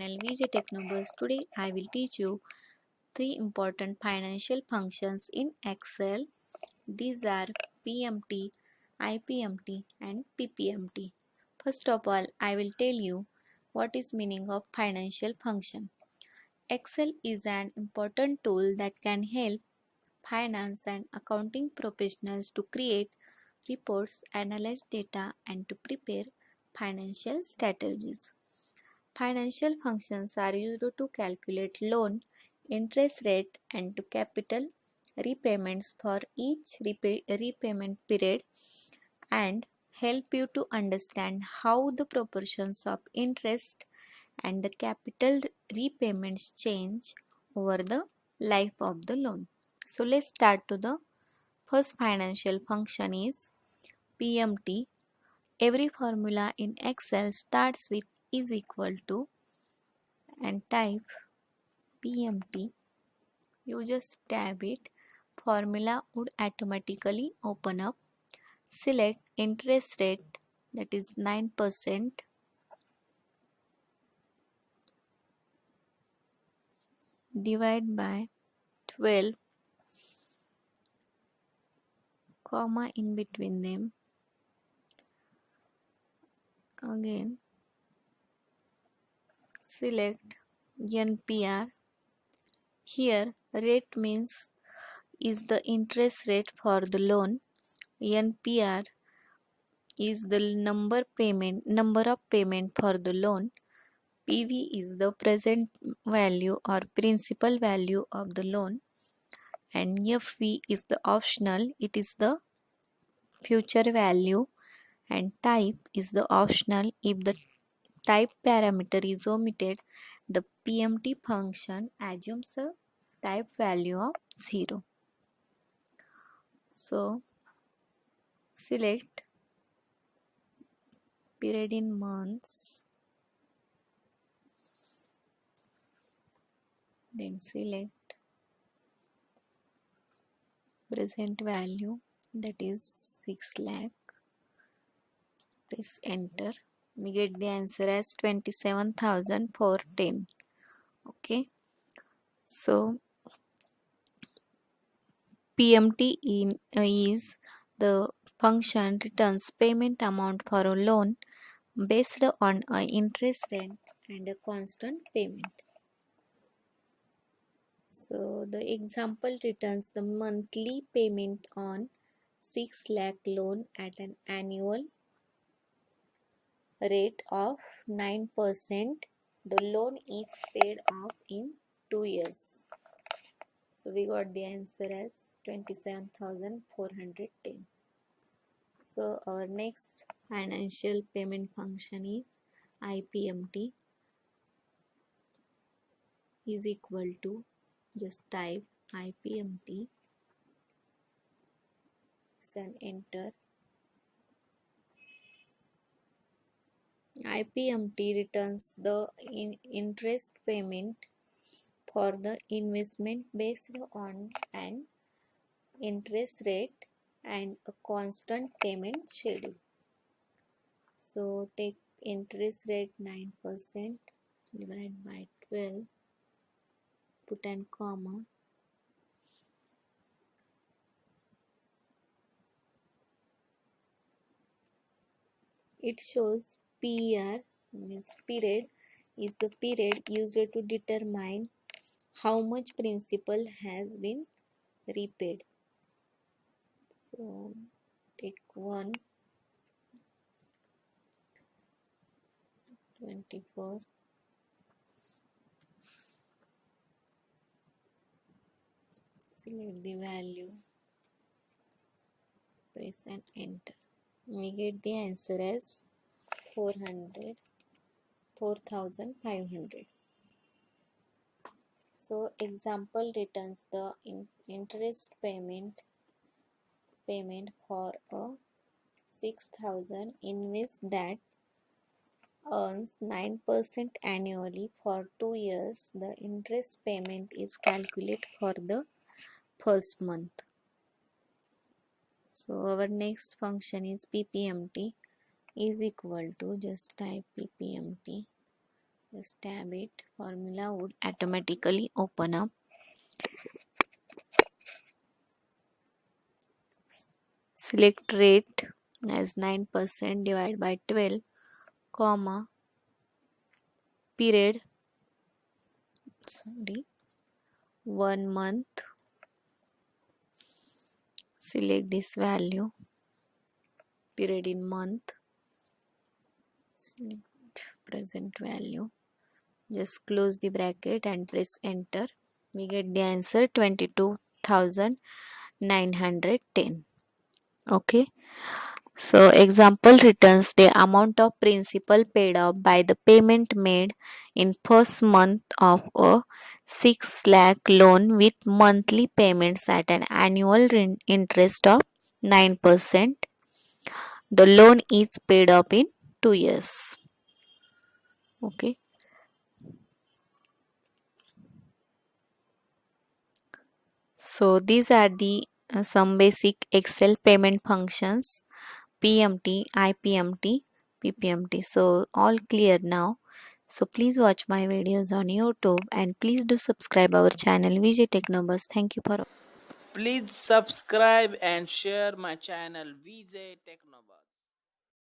channel VJ Technobus. Today I will teach you three important financial functions in Excel. These are PMT, IPMT and PPMT. First of all, I will tell you what is meaning of financial function. Excel is an important tool that can help finance and accounting professionals to create reports, analyze data and to prepare financial strategies. Financial functions are used to calculate loan, interest rate and to capital repayments for each repayment period and help you to understand how the proportions of interest and the capital repayments change over the life of the loan. So let's start to the first financial function is PMT. Every formula in Excel starts with is equal to and type PMT. You just tab it. Formula would automatically open up. Select interest rate, that is 9%. Divide by 12, comma in between them. Again select NPR. Here rate means is the interest rate for the loan. NPR is the number of payment for the loan. PV is the present value or principal value of the loan, and FV is the optional, it is the future value, and type is the optional. If the type parameter is omitted, the PMT function assumes a type value of 0. So select period in months, then select present value, that is 6 lakh. Press enter. We get the answer as 27,410. Okay, so PMT is the function returns payment amount for a loan based on an interest rate and a constant payment. So the example returns the monthly payment on 6 lakh loan at an annual rate of 9%. The loan is paid off in 2 years. So we got the answer as 27,410. So our next financial payment function is IPMT is equal to, just type IPMT and enter. IPMT returns the interest payment for the investment based on an interest rate and a constant payment schedule. So take interest rate 9%, divide by 12, put an comma. It shows PER, means period, is the period used to determine how much principal has been repaid. So take 1, 24, select the value, press and enter. We get the answer as 4,500. So example returns the interest payment for a 6,000 invest that earns 9% annually for 2 years. The interest payment is calculated for the first month. So our next function is PPMT is equal to, just type PPMT Just tab it. Formula would automatically open up. Select rate as 9% divided by 12, comma, period, 1 month. Select this value, period in month. Select present value. Just close the bracket and press enter. We get the answer 22,910. Okay. So example returns the amount of principal paid off by the payment made in first month of a 6 lakh loan with monthly payments at an annual interest of 9%. The loan is paid up in 2 years. Okay. So these are the some basic Excel payment functions: PMT, IPMT, PPMT. So all clear now. So please watch my videos on YouTube and please do subscribe our channel VJ Technobus. Thank you for Please subscribe and share my channel VJ Technobus.